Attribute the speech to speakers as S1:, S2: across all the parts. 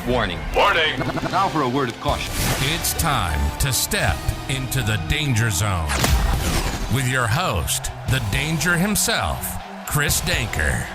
S1: Warning.
S2: Warning!
S1: Now for a word of caution.
S3: It's time to step into the danger zone with your host, the danger himself, Chris Denker.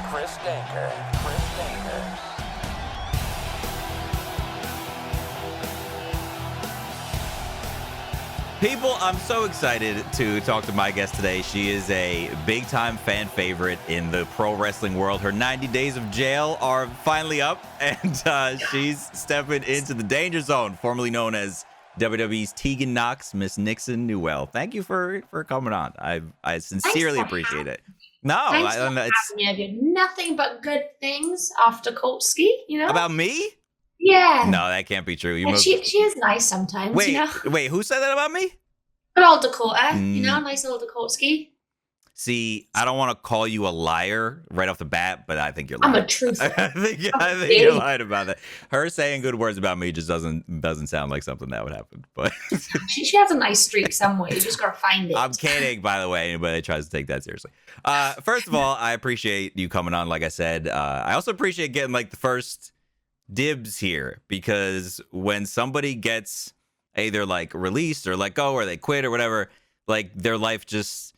S4: People, I'm so excited to talk to my guest today. She is a big-time fan favorite in the pro wrestling world. Her 90 days of jail are finally up, and she's stepping into the danger zone, formerly known as WWE's Tegan NOX, Miss Nixon Newell. Thank you for coming on. I sincerely appreciate it. No,
S5: Thanks for having me. I did nothing but good things after Kolsky, you know?
S4: About me?
S5: Yeah.
S4: No, that can't be true.
S5: She is nice sometimes,
S4: wait,
S5: you know?
S4: Wait, who said that about me?
S5: Good old Dakota, you know? Nice old Dakotsky.
S4: See, I don't want to call you a liar right off the bat, but I think you're lying.
S5: I'm a truther.
S4: I think you're lying about that. Her saying good words about me just doesn't sound like something that would happen. But
S5: she has a nice streak somewhere. You just gotta find it.
S4: I'm kidding, by the way. Anybody that tries to take that seriously. First of all, I appreciate you coming on. Like I said, I also appreciate getting like the first dibs here, because when somebody gets either like released or let go or they quit or whatever, like their life just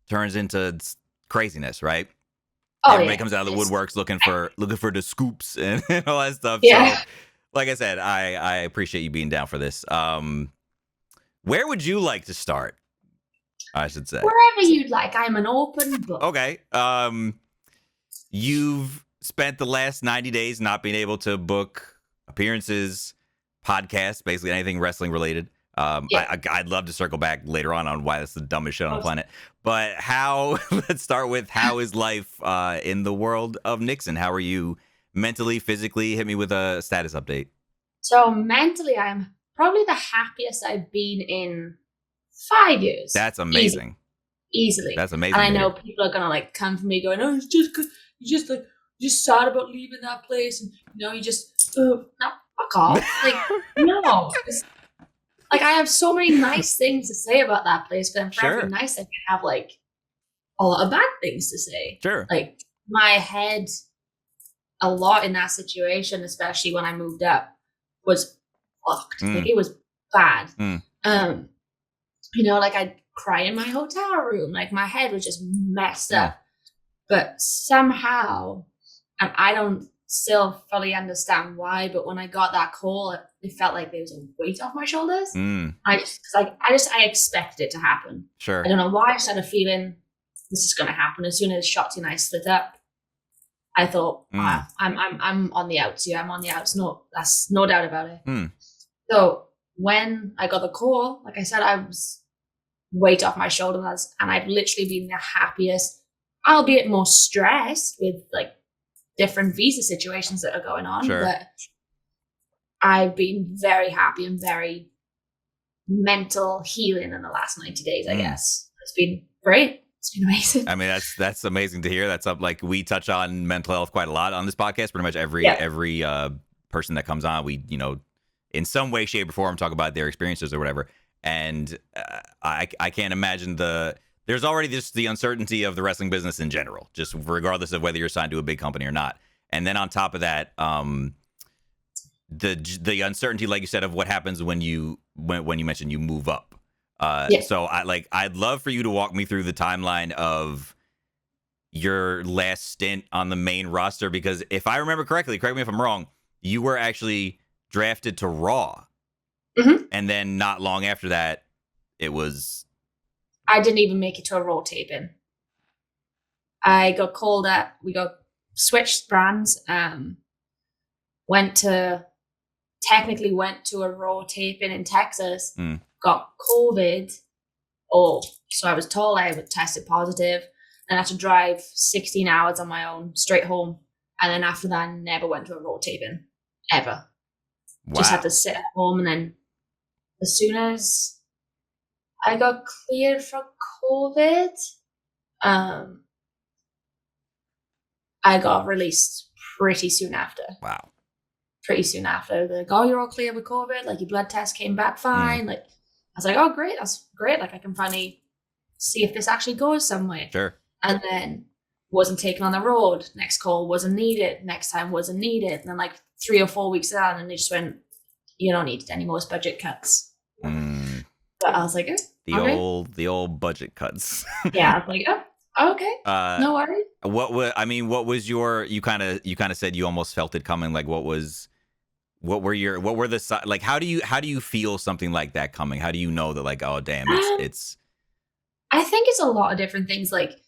S4: turns into craziness, right?
S5: Oh,
S4: Everybody comes out of the woodworks looking for the scoops and all that stuff.
S5: Yeah.
S4: So, like I said, I appreciate you being down for this. Where would you like to start? I should say
S5: wherever you'd like. I'm an open book.
S4: Okay. You've spent the last 90 days not being able to book appearances, podcasts, basically anything wrestling related. I'd love to circle back later on why that's the dumbest shit on the planet. But let's start with how is life in the world of Nixon? How are you mentally, physically? Hit me with a status update.
S5: So mentally, I'm probably the happiest I've been in 5 years.
S4: That's amazing.
S5: Easily.
S4: That's amazing.
S5: And I know people are gonna like come for me going, "Oh, it's just good. You just sad about leaving that place, and you know, you just no, fuck off." Like, no. Like, I have so many nice things to say about that place, but for every nice thing, I have like a lot of bad things to say.
S4: Sure.
S5: Like, my head a lot in that situation, especially when I moved up, was fucked. Like, it was bad. You know, like I'd cry in my hotel room. Like, my head was just messed up. But somehow, and I don't still fully understand why, but when I got that call, it felt like there was a weight off my shoulders. I expected it to happen.
S4: Sure.
S5: I don't know why. I just had a feeling this is going to happen. As soon as Shotzi and I split up, I thought, I'm on the outs here. I'm on the outs. No, that's no doubt about it. So when I got the call, like I said, I was weight off my shoulders, and I've literally been the happiest, albeit more stressed with like different visa situations that are going on.
S4: Sure.
S5: But I've been very happy and very mental healing in the last 90 days, I guess. It's been great. It's been amazing.
S4: I mean, that's amazing to hear. That's up, like, we touch on mental health quite a lot on this podcast. Pretty much every person that comes on, we, you know, in some way, shape, or form talk about their experiences or whatever. And I can't imagine there's already the uncertainty of the wrestling business in general, just regardless of whether you're signed to a big company or not. And then on top of that, the uncertainty, like you said, of what happens when you mentioned you move up. So I'd love for you to walk me through the timeline of your last stint on the main roster, because if I remember correctly, correct me if I'm wrong, you were actually drafted to Raw. And then not long after that, it was...
S5: I didn't even make it to a Raw taping. I got called up. We got switched brands. Went to a Raw taping in Texas. Got COVID. So I was told I was tested positive, and I had to drive 16 hours on my own straight home. And then after that, I never went to a Raw taping ever.
S4: Wow.
S5: Just had to sit at home, and then as soon as I got cleared for COVID, I got released pretty soon after.
S4: Wow.
S5: Pretty soon after. They're like, "Oh, you're all clear with COVID. Like, your blood test came back fine." Like, I was like, "Oh, great. That's great. Like, I can finally see if this actually goes somewhere."
S4: Sure.
S5: And then wasn't taken on the road. Next call wasn't needed. Next time wasn't needed. And then like 3 or 4 weeks out, and they just went, you don't need any more budget cuts. But I was like,
S4: the old budget cuts.
S5: Yeah, I was like, okay, no worries.
S4: What was your? You kind of said you almost felt it coming. Like, what were the like? How do you feel something like that coming? How do you know that, like, oh damn, it's.
S5: I think it's a lot of different things. Like,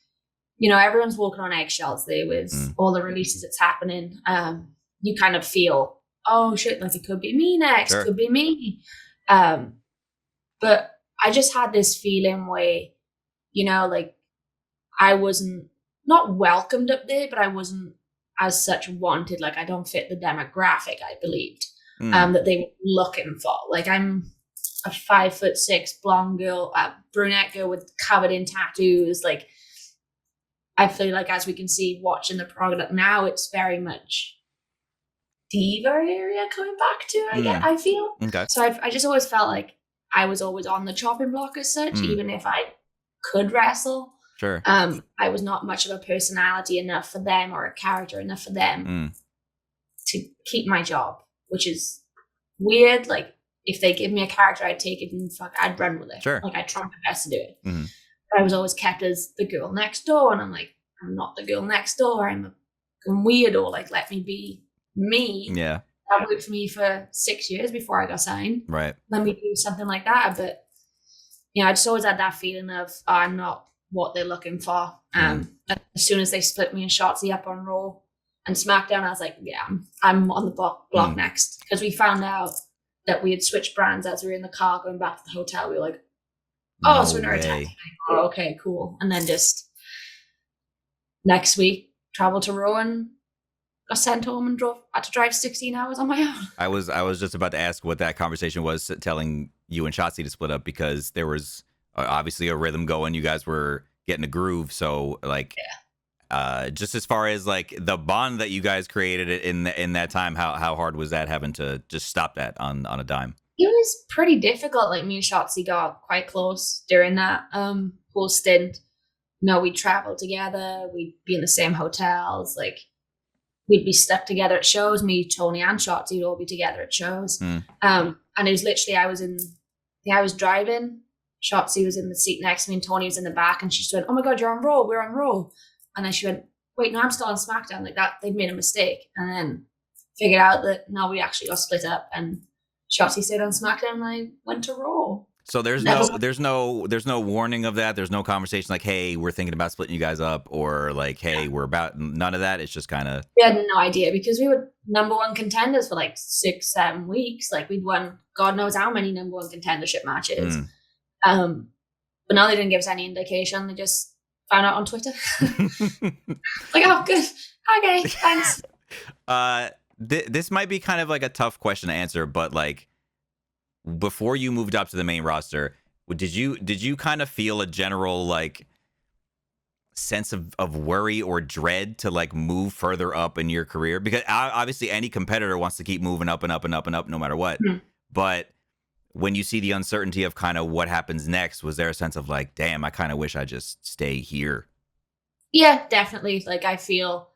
S5: everyone's walking on eggshells there with all the releases that's happening. You kind of feel, oh shit, like it could be me next,
S4: Sure.
S5: Could be me. But I just had this feeling where, like I wasn't not welcomed up there, but I wasn't as such wanted. Like I don't fit the demographic I believed that they were looking for. Like I'm a 5'6" blonde girl, a brunette girl with covered in tattoos. Like I feel like, as we can see watching the product now, it's very much diva area coming back to it. I feel.
S4: Okay.
S5: So I just always felt like I was always on the chopping block as such, even if I could wrestle.
S4: Sure.
S5: I was not much of a personality enough for them, or a character enough for them to keep my job, which is weird. Like if they give me a character, I'd take it and I'd run with it.
S4: Sure.
S5: Like I tried my best to do it. But I was always kept as the girl next door, and I'm like, I'm not the girl next door. I'm a weirdo. Like let me be me.
S4: Yeah.
S5: That worked for me for 6 years before I got signed.
S4: Right.
S5: Let me do something like that. But I just always had that feeling of I'm not what they're looking for. As soon as they split me and Shotzi up on Raw and SmackDown, I was like, yeah, I'm on the block next. Because we found out that we had switched brands as we were in the car going back to the hotel. We were like, so we're not attacking. Oh, okay, cool. And then just next week, traveled to Raw and got sent home and had to drive 16 hours on my own.
S4: I was just about to ask what that conversation was, telling you and Shotzi to split up, because there was obviously a rhythm going. You guys were getting a groove. So like, just as far as like the bond that you guys created in that time, how hard was that, having to just stop that on a dime?
S5: It was pretty difficult. Like me and Shotzi got quite close during that whole stint. We'd travel together. We'd be in the same hotels. Like we'd be stuck together at shows. Me, Tony, and Shotzi would all be together at shows. And it was literally, I was driving. Shotzi was in the seat next to me, and Tony was in the back. And she just went, "Oh my God, you're on Raw. We're on Raw." And then she went, "Wait, no, I'm still on SmackDown." Like that, they'd made a mistake. And then figured out that no, we actually got split up. And Shotzi stayed on SmackDown, and I went to Raw.
S4: So there's no warning of that. There's no conversation like, "Hey, we're thinking about splitting you guys up," or like, "Hey, we're about," none of that. It's just kind of.
S5: We had no idea, because we were number one contenders for like 6-7 weeks. Like we'd won God knows how many number one contendership matches. But no, they didn't give us any indication. They just found out on Twitter. Like, oh, good. Okay, thanks.
S4: This might be kind of like a tough question to answer, but like, before you moved up to the main roster, did you kind of feel a general like sense of worry or dread to like move further up in your career? Because obviously any competitor wants to keep moving up and up and up and up no matter what. But when you see the uncertainty of kind of what happens next, was there a sense of like, damn, I kind of wish I just stay here?
S5: Yeah, definitely. Like I feel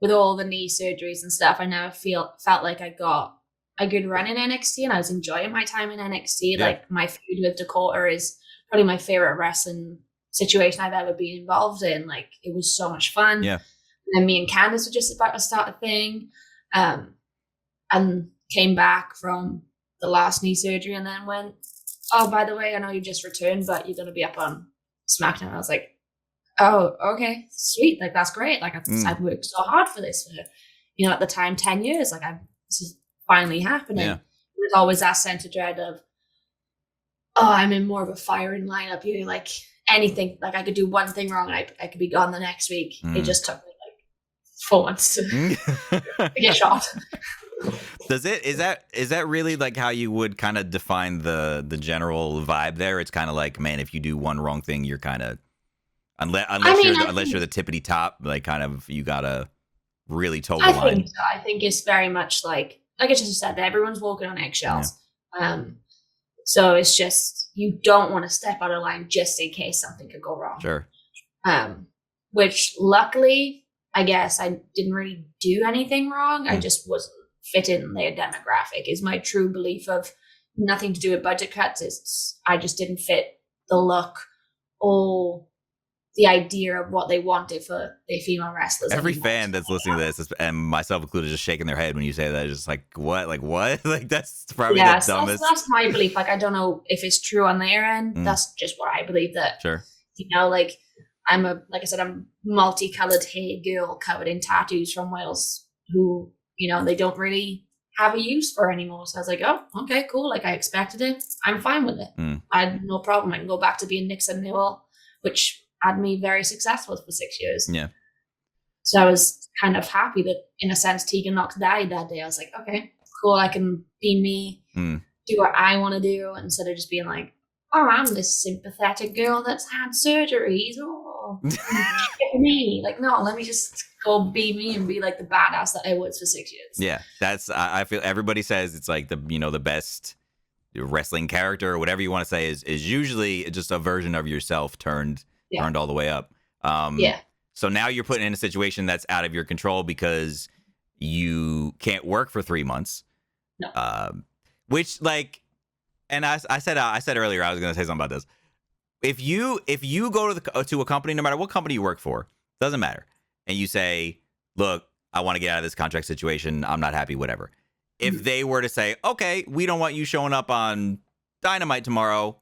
S5: with all the knee surgeries and stuff, I never felt like I got a good run in NXT, and I was enjoying my time in NXT.
S4: Yeah.
S5: Like my feud with Dakota is probably my favorite wrestling situation I've ever been involved in. Like it was so much fun.
S4: Yeah.
S5: And then me and Candice were just about to start a thing, and came back from the last knee surgery, and then went, "Oh, by the way, I know you just returned, but you're going to be up on SmackDown." I was like, "Oh, okay, sweet. Like that's great. Like I've worked so hard for this for, at the time, 10 years. Like this is finally happening."
S4: Yeah.
S5: There's always that sense of dread of, oh, I'm in more of a firing lineup. Like anything, like I could do one thing wrong and I could be gone the next week. It just took me like 4 months to get shot.
S4: Is that really like how you would kind of define the general vibe there? It's kind of like, man, if you do one wrong thing, you're kind of unless you're the tippity top, like kind of you gotta really toe the line.
S5: I think so. I think it's very much like I just said, that everyone's walking on eggshells. Yeah. So it's just you don't want to step out of line just in case something could go wrong.
S4: Sure.
S5: which luckily, I guess I didn't really do anything wrong. I just wasn't fit in their demographic is my true belief of nothing to do with budget cuts. I just didn't fit the look or the idea of what they wanted for their female wrestlers.
S4: Every fan that's listening to this, and myself included, just shaking their head when you say that. Just like, what? Like, what? Like, that's probably the dumbest.
S5: That's my belief. Like, I don't know if it's true on their end. That's just what I believe that,
S4: sure.
S5: You know, like, I'm multicolored hair girl covered in tattoos from Wales who, you know, they don't really have a use for anymore. So I was like, oh, okay, cool. Like, I expected it. I'm fine with it. I had no problem. I can go back to being Nixon Newell, which had me very successful for 6 years.
S4: Yeah.
S5: So I was kind of happy that, in a sense, Tegan Knox died that day. I was like, okay, cool. I can be me, do what I want to do, instead of just being like, oh, I'm this sympathetic girl that's had surgeries. Oh, me. Like, no, let me just go be me and be like the badass that I was for 6 years.
S4: Yeah, that's. I feel everybody says it's like the best wrestling character or whatever you want to say is usually just a version of yourself turned all the way up. So now you're put in a situation that's out of your control because you can't work for 3 months.
S5: No.
S4: Which, like, and I said earlier I was going to say something about this. If you go to a company, no matter what company you work for, doesn't matter, and you say, look, I want to get out of this contract situation, I'm not happy, whatever. If they were to say, okay, we don't want you showing up on Dynamite tomorrow,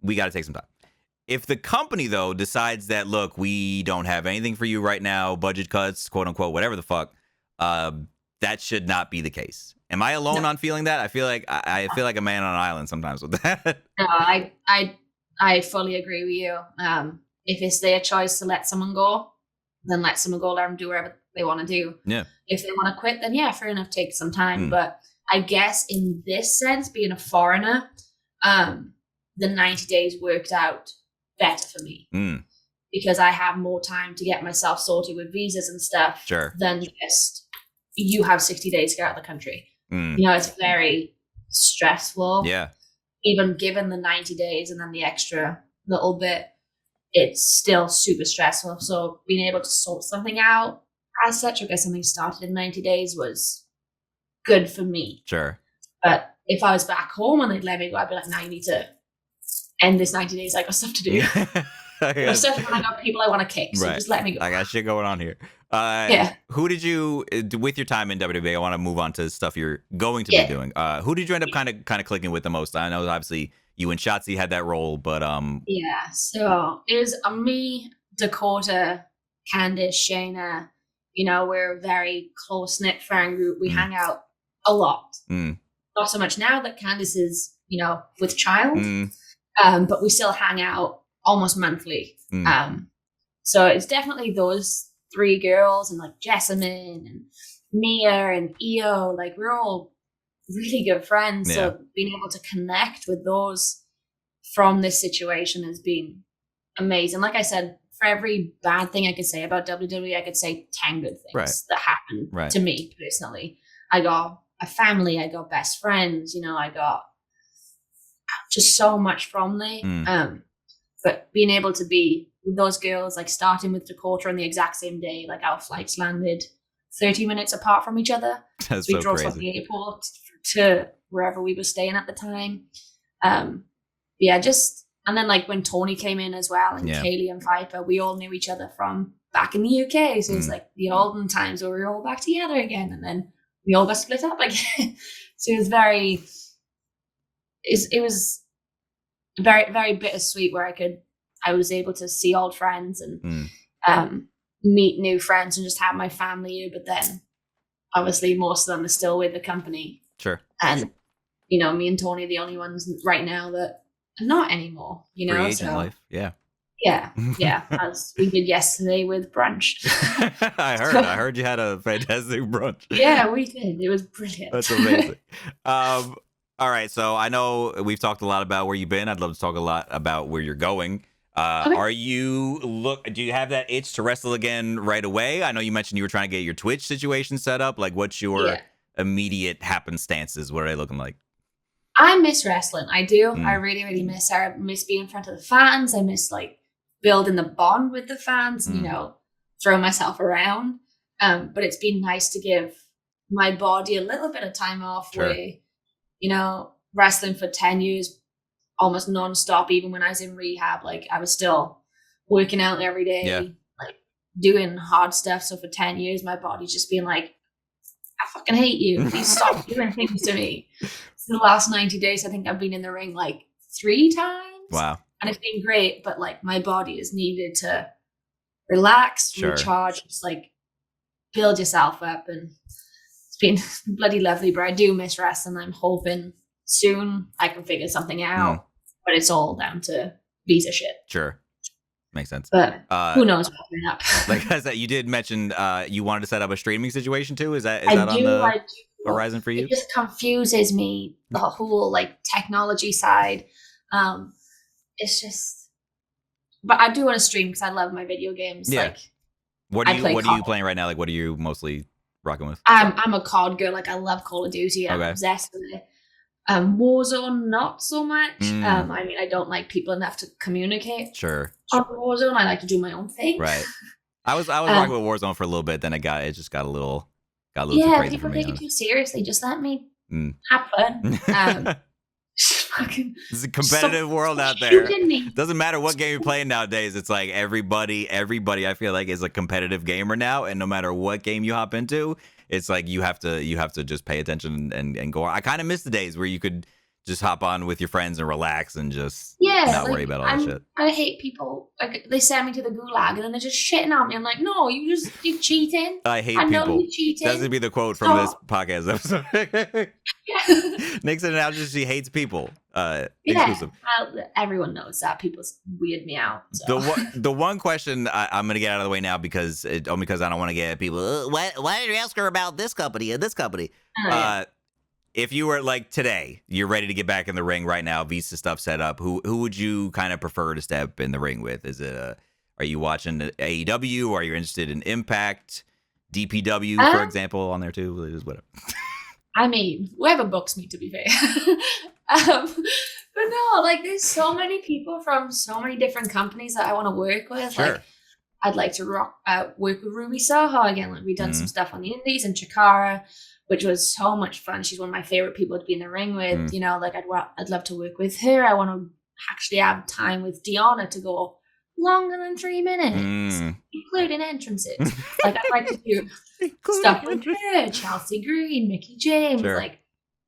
S4: we got to take some time. If the company, though, decides that, look, we don't have anything for you right now, budget cuts, quote unquote, whatever the fuck, that should not be the case. Am I alone on feeling that? I feel like a man on an island sometimes with that.
S5: No, I fully agree with you. If it's their choice to let someone go, then let someone go, let them do whatever they want to do.
S4: Yeah.
S5: If they want to quit, then yeah, fair enough, take some time. But I guess in this sense, being a foreigner, the 90 days worked out better for me because I have more time to get myself sorted with visas and stuff than just you have 60 days to get out of the country. You know, it's very stressful.
S4: Yeah.
S5: Even given the 90 days and then the extra little bit, it's still super stressful. So being able to sort something out as such, or get something started in 90 days was good for me.
S4: Sure.
S5: But if I was back home and they'd let me go, I'd be like, now you need to end this 90 days. I got stuff to do. I got people I want to kick. So just let me go.
S4: I got shit going on here. Who did you, with your time in WWE, I want to move on to stuff you're going to be doing. Who did you end up kind of clicking with the most? I know obviously you and Shotzi had that role, but
S5: so it was me, Dakota, Candice, Shayna. You know, we're a very close-knit friend group. We hang out a lot. Not so much now that Candice is, you know, with child, but we still hang out almost monthly. So it's definitely those three girls, and like Jessamine and Mia and Io, like we're all really good friends. So being able to connect with those from this situation has been amazing. Like I said, for every bad thing I could say about WWE, I could say 10 good things that happened to me personally. I got a family, I got best friends, you know, I got just so much from there. But being able to be with those girls, like starting with Dakota on the exact same day, like our flights landed 30 minutes apart from each other.
S4: That's
S5: we
S4: so
S5: drove
S4: crazy.
S5: from the airport to wherever we were staying at the time. And then like when Tony came in as well, and Kaylee and Viper, we all knew each other from back in the UK. So it's like the olden times where we were all back together again, and then we all got split up again. So it was very, very bittersweet where I was able to see old friends and meet new friends and just have my family here. But then obviously most of them are still with the company.
S4: Sure.
S5: And, you know, me and Tony are the only ones right now that are not anymore, you know.
S4: Free agent life. Yeah.
S5: Yeah. As we did yesterday with brunch.
S4: I heard you had a fantastic brunch.
S5: Yeah, we did. It was brilliant.
S4: That's amazing. All right, so I know we've talked a lot about where you've been. I'd love to talk a lot about where you're going. Do you have that itch to wrestle again right away? I know you mentioned you were trying to get your Twitch situation set up. Like, what's your immediate happenstances? What are they looking like?
S5: I miss wrestling. I do. I really, really miss her. I miss being in front of the fans. I miss like building the bond with the fans and, throw myself around. But it's been nice to give my body a little bit of time off where, wrestling for 10 years, almost nonstop, even when I was in rehab, like I was still working out every day, like doing hard stuff. So for 10 years, my body's just being like, I fucking hate you. Please stop doing things to me. So the last 90 days, I think I've been in the ring like 3 times.
S4: Wow.
S5: And it's been great, but like my body is needed to relax, recharge, just like build yourself up. And it's been bloody lovely, but I do miss wrestling. I'm hoping soon I can figure something out, but it's all down to visa shit.
S4: Sure. Makes sense.
S5: But who knows what's coming up.
S4: Like I said, you did mention you wanted to set up a streaming situation too. Is that on the horizon for you?
S5: It just confuses me, the whole like technology side. It's just, but I do want to stream because I love my video games.
S4: Yeah.
S5: Like,
S4: what are you playing right now? Like, what are you mostly rocking with?
S5: I'm a COD girl. Like, I love Call of Duty. I'm obsessed with it. Warzone, not so much. I mean, I don't like people enough to communicate.
S4: Sure.
S5: On Warzone, I like to do my own thing.
S4: Right. I was rocking with Warzone for a little bit. Then it just got a little too crazy for me.
S5: People take it too seriously. Just let me have fun.
S4: It's a competitive world out there. Doesn't matter what game you're playing nowadays. It's like everybody I feel like is a competitive gamer now, and no matter what game you hop into, it's like you have to just pay attention and go on. I kind of miss the days where you could just hop on with your friends and relax and just not worry about all that shit.
S5: I hate people, like they send me to the gulag and then they're just shitting on me. I'm like, no, you're cheating.
S4: I hate people. Know you're cheating. That's gonna be the quote from this podcast episode. Nixon announces she hates people. Exclusive.
S5: Everyone knows that. People weird me out. So.
S4: The one question I'm gonna get out of the way now because I don't want to get people. Why did you ask her about this company and this company? If you were like today, you're ready to get back in the ring right now, Visa stuff set up. Who would you kind of prefer to step in the ring with? Is it are you watching AEW? Or are you interested in Impact, DPW, for example, on there too? Whatever.
S5: I mean, whoever books me, to be fair. But no, like there's so many people from so many different companies that I want to work with.
S4: Sure.
S5: Like I'd like to work with Ruby Soho again. Like we've done some stuff on the Indies and Chikara, which was so much fun. She's one of my favorite people to be in the ring with. Like I'd love to work with her. I want to actually have time with Deanna to go longer than 3 minutes, including entrances. Like I'd like to do stuff with her, Chelsea Green, Mickey James, like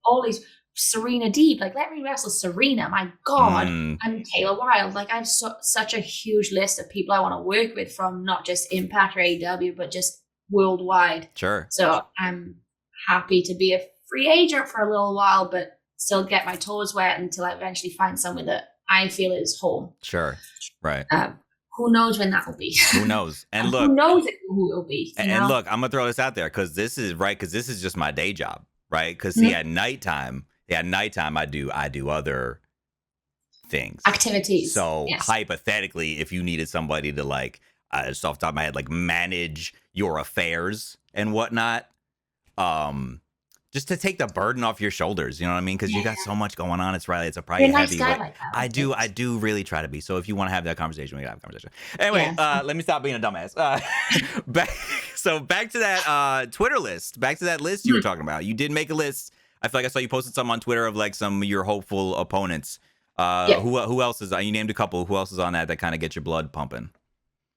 S5: all these, Serena Deeb. Like let me wrestle Serena, my God, and Taylor Wilde. Like I have such a huge list of people I want to work with from not just Impact or AEW, but just worldwide.
S4: Sure.
S5: So I'm happy to be a free agent for a little while, but still get my toes wet until I eventually find somewhere that I feel is home.
S4: Sure. Right.
S5: Who knows when that will be?
S4: Who knows? And look,
S5: who knows who it will be?
S4: And look, I'm gonna throw this out there because this is just my day job, right? Because at nighttime, I do other things,
S5: activities.
S4: So hypothetically, if you needed somebody to like, just off the top of my head, like manage your affairs and whatnot, just to take the burden off your shoulders, you know what I mean? Because you got so much going on. It's probably a heavy weight. Like I do really try to be. So if you want to have that conversation, we can have a conversation. Anyway, let me stop being a dumbass. Back to that Twitter list. Back to that list you were talking about. You did make a list. I feel like I saw you posted something on Twitter of like some of your hopeful opponents. Who else is? You named a couple. Who else is on that kind of gets your blood pumping?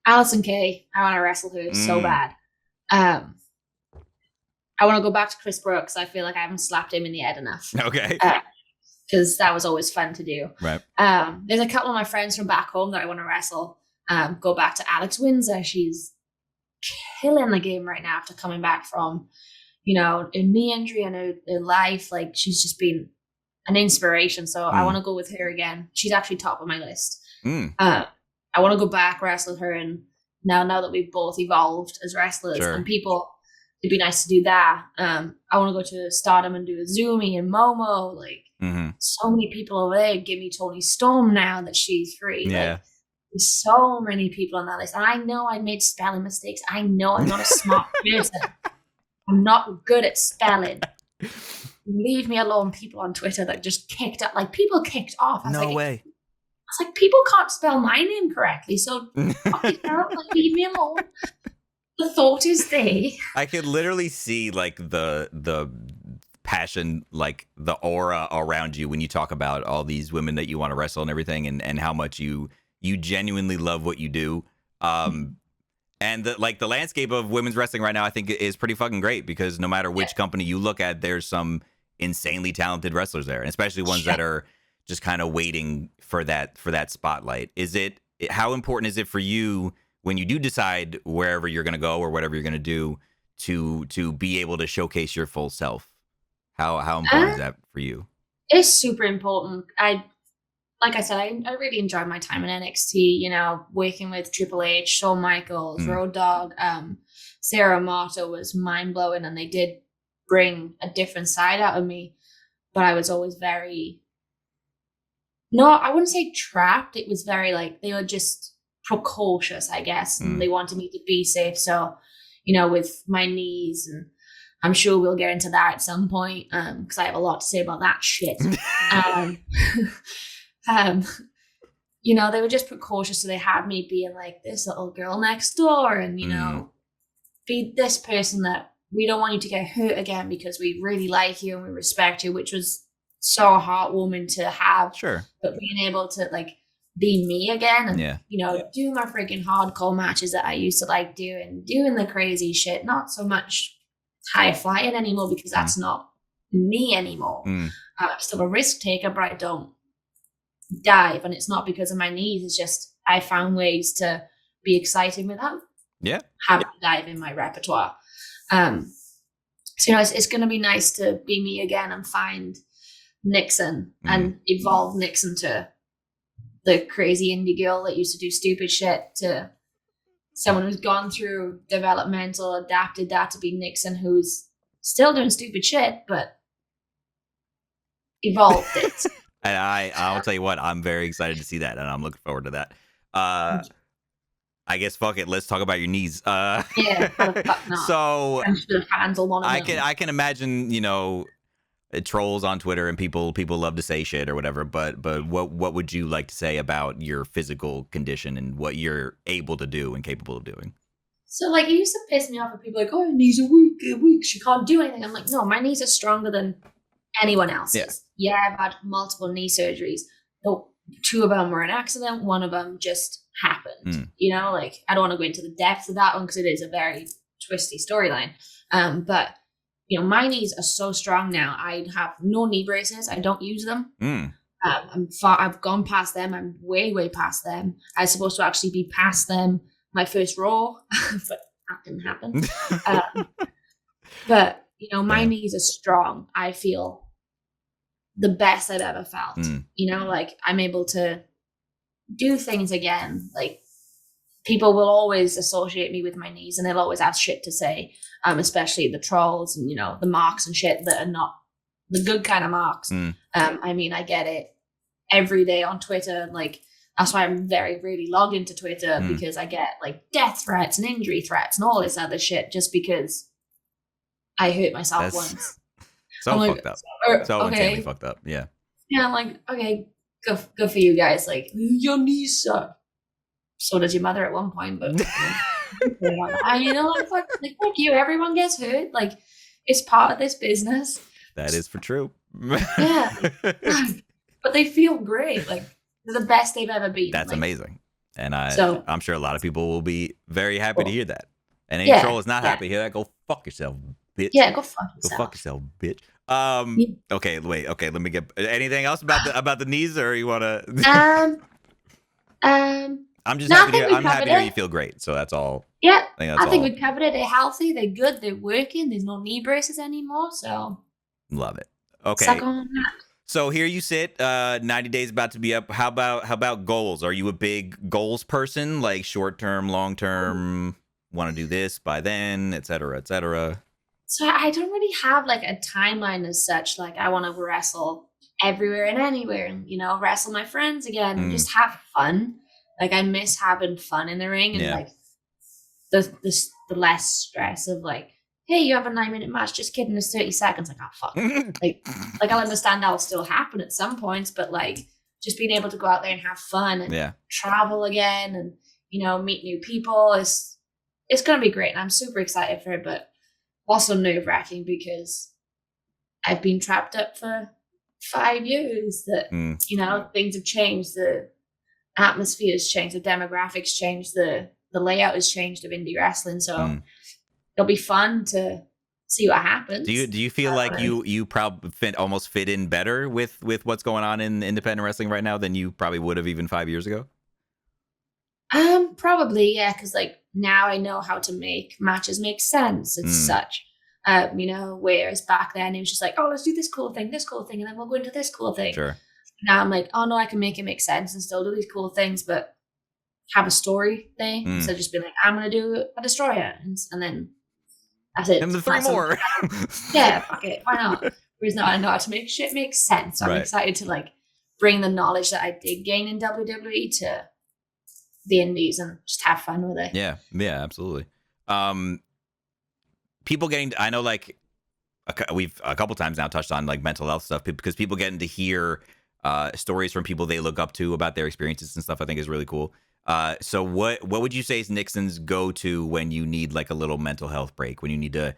S5: Allison Kay. I want to wrestle her so bad. I want to go back to Chris Brooks. I feel like I haven't slapped him in the head enough.
S4: Okay.
S5: Because that was always fun to do.
S4: Right.
S5: There's a couple of my friends from back home that I want to wrestle. Go back to Alex Windsor. She's killing the game right now after coming back from, a knee injury and her life. Like she's just been an inspiration. So I want to go with her again. She's actually top of my list. I want to go back, wrestle her. And now that we've both evolved as wrestlers and people, it'd be nice to do that. I want to go to Stardom and do a Zumi and Momo. Like so many people over there. Give me Toni Storm now that she's free.
S4: Yeah.
S5: Like, there's so many people on that list. And I know I made spelling mistakes. I know I'm not a smart person. I'm not good at spelling. Leave me alone, people on Twitter that just kicked up. Like people kicked off.
S4: No way.
S5: was like, people can't spell my name correctly, so fucking hell, like, leave me alone. The thought is there.
S4: I could literally see like the passion, like the aura around you when you talk about all these women that you want to wrestle and everything, and how much you genuinely love what you do. And the landscape of women's wrestling right now, I think, is pretty fucking great, because no matter which company you look at, there's some insanely talented wrestlers there, and especially ones that are just kind of waiting for that spotlight. How important is it for you when you do decide wherever you're going to go or whatever you're going to do to be able to showcase your full self? How important is that for you?
S5: It's super important. Like I said, I really enjoyed my time in NXT, you know, working with Triple H, Shawn Michaels, Road Dogg, Sarah Marta was mind-blowing, and they did bring a different side out of me, but I was always very, no, I wouldn't say trapped. It was very like, they were just precautious, I guess, and they wanted me to be safe. So, you know, with my knees, and I'm sure we'll get into that at some point, because I have a lot to say about that shit. You know, they were just precautious, so they had me being like this little girl next door, and, you know, be this person that we don't want you to get hurt again because we really like you and we respect you, which was so heartwarming to have.
S4: Sure.
S5: But being able to like be me again and, you know, do my freaking hardcore matches that I used to like doing the crazy shit, not so much high flying anymore, because that's not me anymore. I'm still a risk taker, but I don't dive, and it's not because of my knees. It's just I found ways to be exciting without having to dive in my repertoire. So, you know, it's going to be nice to be me again and find Nixon and evolve Nixon to the crazy indie girl that used to do stupid shit, to someone who's gone through developmental, adapted that to be Nixon, who's still doing stupid shit, but evolved it.
S4: And I'll tell you what, I'm very excited to see that, and I'm looking forward to that. I guess fuck it, let's talk about your knees.
S5: Yeah, fuck not.
S4: So
S5: I
S4: can imagine, you know, trolls on Twitter and people love to say shit or whatever, but what would you like to say about your physical condition and what you're able to do and capable of doing?
S5: So, like, it used to piss me off when people are like, oh, your knees are weak, she can't do anything. I'm like, no, my knees are stronger than anyone else's. Yeah, I've had multiple knee surgeries. Though 2 of them were an accident, 1 of them just happened. You know, like, I don't want to go into the depths of that one because it is a very twisty storyline. But, you know, my knees are so strong now. I have no knee braces. I don't use them. I've gone past them. I'm way past them. I was supposed to actually be past them my first Raw, but that didn't happen. But, you know, my knees are strong. I feel the best I've ever felt. You know, like, I'm able to do things again. Like, people will always associate me with my knees, and they'll always have shit to say, especially the trolls and, you know, the marks and shit that are not the good kind of marks. I mean, I get it every day on Twitter. Like, that's why I'm very really logged into Twitter, because I get like death threats and injury threats and all this other shit just because I hurt myself once.
S4: So fucked up. So insanely fucked up. Yeah.
S5: Yeah, I'm like, okay, good for you guys. Like, your knees suck. So does your mother at one point, but you know, like fuck you. Everyone gets hurt. Like, it's part of this business.
S4: That is for true.
S5: Yeah. But they feel great. Like, they're the best they've ever been.
S4: That's like, amazing. And I'm sure a lot of people will be very happy to hear that. And any troll is not happy to hear that, go fuck yourself, bitch.
S5: Yeah, go fuck yourself.
S4: Go fuck yourself, bitch. Okay, wait. Okay, let me get anything else about the knees, or you want to? I'm just happy to hear. I'm happy to hear you feel great. So that's all.
S5: Yeah, I think we covered it. They're healthy. They're good. They're working. There's no knee braces anymore. So
S4: love it. Okay.
S5: Suck on that.
S4: So here you sit. 90 days about to be up. How about goals? Are you a big goals person? Like short term, long term? Want to do this by then, et cetera, et cetera.
S5: So I don't really have like a timeline as such. Like, I want to wrestle everywhere and anywhere, and, you know, wrestle my friends again and just have fun. Like, I miss having fun in the ring and like the less stress of like, hey, you have a 9-minute match. Just kidding, it's 30 seconds. Like, oh fuck. like I'll understand that'll still happen at some points, but like, just being able to go out there and have fun and
S4: Yeah.
S5: travel again and, you know, meet new people it's going to be great. And I'm super excited for it, but also nerve-wracking because I've been trapped up for 5 years that, you know, things have changed. The atmosphere has changed. The demographics changed. The layout has changed of indie wrestling. So it'll be fun to see what happens.
S4: Do you feel like you probably almost fit in better with what's going on in independent wrestling right now than you probably would have even 5 years ago?
S5: Probably, yeah, because like now I know how to make matches make sense and such. You know, whereas back then it was just like, oh, let's do this cool thing, and then we'll go into this cool thing.
S4: Sure.
S5: Now I'm like, oh no, I can make it make sense and still do these cool things, but have a story thing. So just be like, I'm gonna do a destroyer, and then that's it.
S4: And the 3 more.
S5: Yeah, fuck it, why not? Whereas now I know how to make shit make sense. So I'm excited to like bring the knowledge that I did gain in WWE to the indies and just have fun with it.
S4: Yeah, absolutely. People getting, I know, like we've a couple times now touched on like mental health stuff because people getting to hear stories from people they look up to about their experiences and stuff. I think is really cool. So what would you say is Nixon's go-to when you need like a little mental health break, when you need to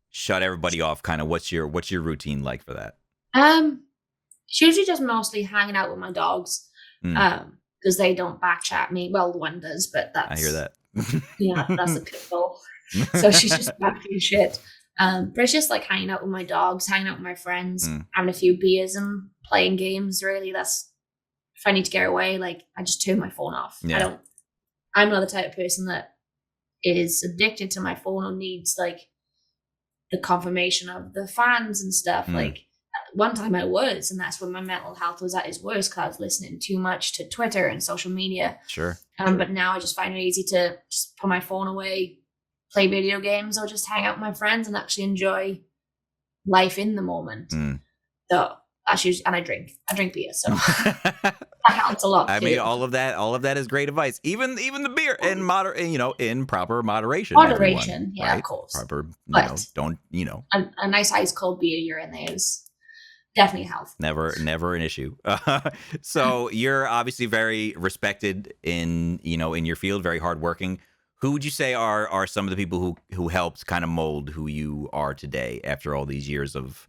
S4: shut everybody off? Kind of what's your routine like for that?
S5: It's usually just mostly hanging out with my dogs. Because they don't backchat me. Well, one does, but that's...
S4: I hear that.
S5: Yeah, that's a pit bull. So she's just backing shit. But it's just like hanging out with my dogs, hanging out with my friends, having a few beers and playing games, really. That's... If I need to get away, like, I just turn my phone off.
S4: Yeah.
S5: I'm not the type of person that is addicted to my phone or needs, like, the confirmation of the fans and stuff. Like, one time I was, and that's when my mental health was at its worst because I was listening too much to Twitter and social media.
S4: Sure.
S5: But now I just find it easy to just put my phone away, play video games, or just hang out with my friends and actually enjoy life in the moment. So that's usually, and I drink beer, so that helps a lot.
S4: I mean, all of that is great advice. Even the beer in proper moderation.
S5: Moderation,
S4: everyone,
S5: yeah,
S4: right?
S5: of course.
S4: Proper,
S5: But
S4: don't.
S5: A nice ice cold beer you're in there is definitely helpful.
S4: Never an issue. So you're obviously very respected in your field, very hardworking. Who would you say are some of the people who helped kind of mold who you are today after all these years of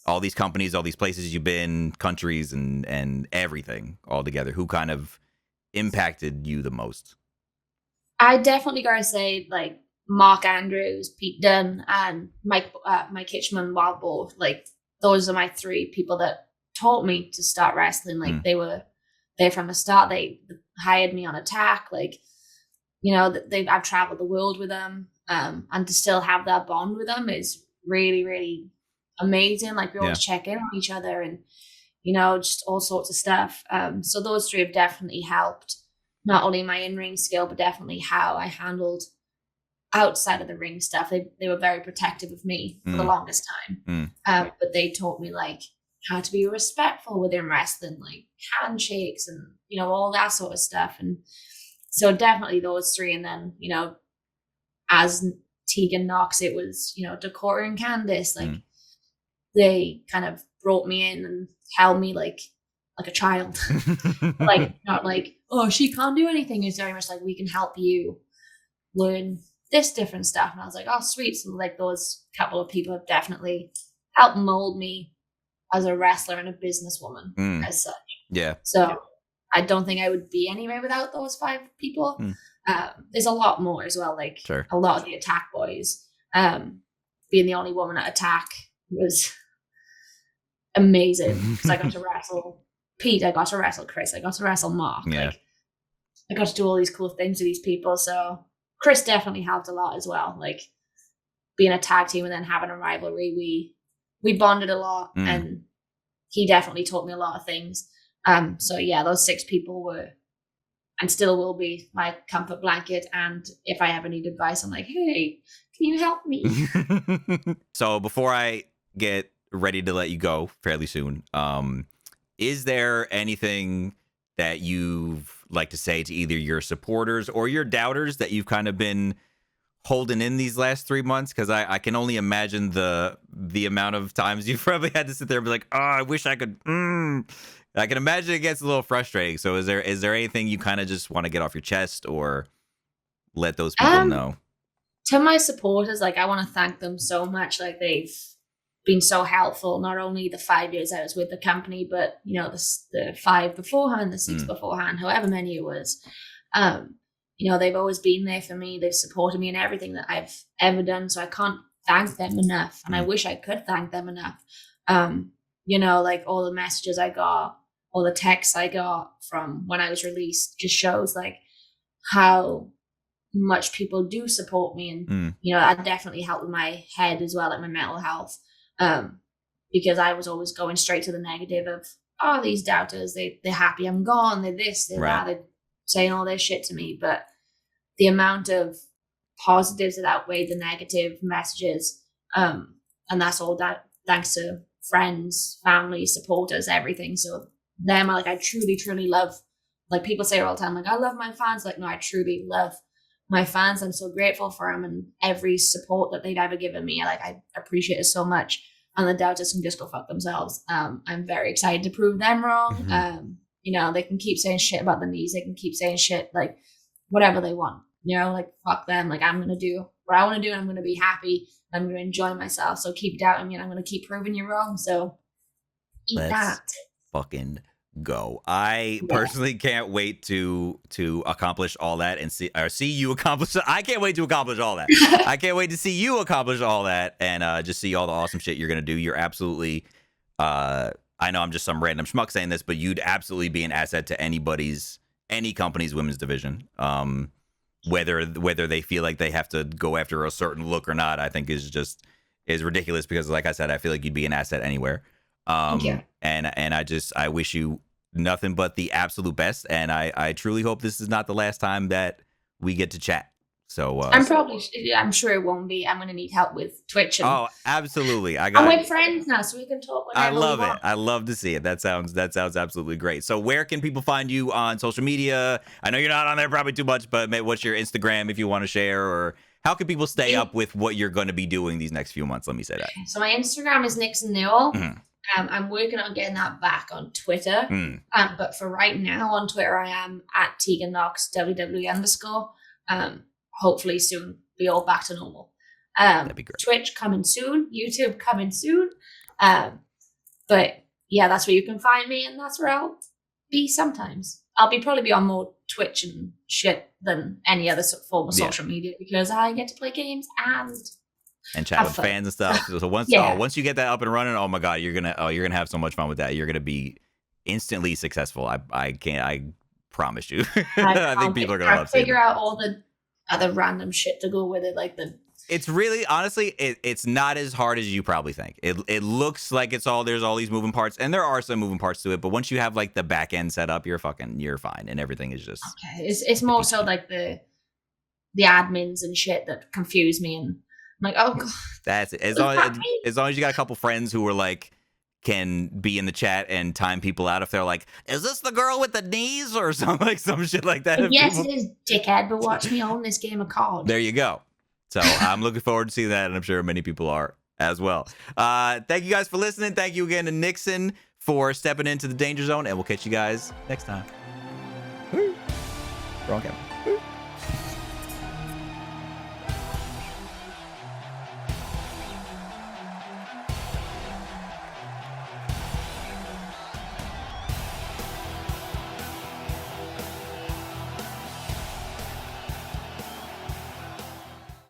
S4: all these companies, all these places you've been, countries and everything all together? Who kind of impacted you the most?
S5: I definitely gotta say like Mark Andrews, Pete Dunne, and Mike Hitchman, Wild Boar. Like, those are my 3 people that taught me to start wrestling. Like, they were there from the start. They hired me on Attack. Like, I've traveled the world with them. And to still have that bond with them is really, really amazing. Like, we always check in on each other and, just all sorts of stuff. So those 3 have definitely helped, not only my in-ring skill, but definitely how I handled outside of the ring stuff. They were very protective of me for the longest time. But they taught me like how to be respectful within wrestling, like handshakes and, all that sort of stuff. And so definitely those 3. And then, as Tegan, NOX, it was, Dakota and Candice, like they kind of brought me in and held me like a child. Like, not like, oh, she can't do anything. It's very much like, we can help you learn this different stuff. And I was like, oh, sweet. So like those couple of people have definitely helped mold me as a wrestler and a businesswoman as such.
S4: Yeah.
S5: So I don't think I would be anywhere without those 5 people. There's a lot more as well. Like a lot of the Attack boys, being the only woman at Attack was amazing because I got to wrestle Pete, I got to wrestle Chris, I got to wrestle Mark.
S4: Yeah.
S5: Like, I got to do all these cool things with these people. So Chris definitely helped a lot as well. Like, being a tag team and then having a rivalry, we bonded a lot, and he definitely taught me a lot of things. So yeah, those 6 people were and still will be my comfort blanket. And if I ever need advice, I'm like, hey, can you help me?
S4: So before I get ready to let you go fairly soon, is there anything that you've like to say to either your supporters or your doubters that you've kind of been holding in these last 3 months? Because I can only imagine the amount of times you've probably had to sit there and be like, oh, I wish I could. I can imagine it gets a little frustrating. So is there anything you kind of just want to get off your chest or let those people know?
S5: To my supporters, like, I want to thank them so much. Like, they've been so helpful, not only the 5 years I was with the company, but, you know, the 5 beforehand, the 6 beforehand, however many it was. You know, they've always been there for me. They've supported me in everything that I've ever done. So I can't thank them enough. And I wish I could thank them enough. You know, like, all the messages I got, all the texts I got from when I was released just shows, like, how much people do support me. And, you know, that definitely helped with my head as well, like my mental health. Because I was always going straight to the negative of, oh, these doubters, they're happy I'm gone, they're this, they're that, they're saying all this shit to me. But the amount of positives that outweighed the negative messages, and that's all that thanks to friends, family, supporters, everything. So them, like, I truly, truly love. Like, people say all the time, like, I love my fans. Like, no, I truly love my fans. I'm so grateful for them and every support that they've ever given me. Like, I appreciate it so much. And the doubters can just go fuck themselves. I'm very excited to prove them wrong. You know, they can keep saying shit about the knees. They can keep saying shit, like, whatever they want. You know, like, fuck them. Like, I'm going to do what I want to do, and I'm going to be happy. And I'm going to enjoy myself. So keep doubting me, and I'm going to keep proving you wrong. So eat that.
S4: Fucking go. I personally can't wait to accomplish all that and see you accomplish it. I can't wait to accomplish all that. I can't wait to see you accomplish all that and just see all the awesome shit you're gonna do. You're absolutely I know I'm just some random schmuck saying this, but you'd absolutely be an asset to any company's women's division. Whether they feel like they have to go after a certain look or not, I think is ridiculous because, like I said, I feel like you'd be an asset anywhere.
S5: Thank you.
S4: And I wish you nothing but the absolute best. And I truly hope this is not the last time that we get to chat. So
S5: I'm sure it won't be. I'm going to need help with Twitch.
S4: Oh, absolutely.
S5: I'm with friends now, so we can talk whenever
S4: I love
S5: we
S4: it.
S5: want.
S4: I love to see it. That sounds absolutely great. So where can people find you on social media? I know you're not on there probably too much, but what's your Instagram if you want to share, or how can people stay up with what you're going to be doing these next few months? Let me say that.
S5: So my Instagram is Nixon Newell. I'm working on getting that back on Twitter. But for right now on Twitter, I am at Tegan NOX WWE_. Hopefully soon be all back to normal.
S4: That'd be great.
S5: Twitch coming soon. YouTube coming soon. But yeah, that's where you can find me, and that's where I'll be sometimes. I'll probably be on more Twitch and shit than any other form of social media because I get to play games and
S4: chat with fans and stuff. So once you get that up and running, oh my god, you're gonna have so much fun with that. You're gonna be instantly successful. I promise you. I think people are gonna love seeing
S5: figure out all the other random shit to go with it, like
S4: it's really, honestly, it's not as hard as you probably think. It looks like there's all these moving parts, and there are some moving parts to it, but once you have like the back end set up, you're fine, and everything is just
S5: okay. It's more so like the admins and shit that confuse me, and I'm like, oh god.
S4: That's it. As long as you got a couple friends who are like can be in the chat and time people out if they're like, is this the girl with the knees or something, like some shit like that?
S5: Yes, it is, dickhead, but watch me own this game of cards.
S4: There you go. So I'm looking forward to seeing that, and I'm sure many people are as well. Thank you guys for listening. Thank you again to Nixon for stepping into the danger zone, and we'll catch you guys next time. Wrong camera.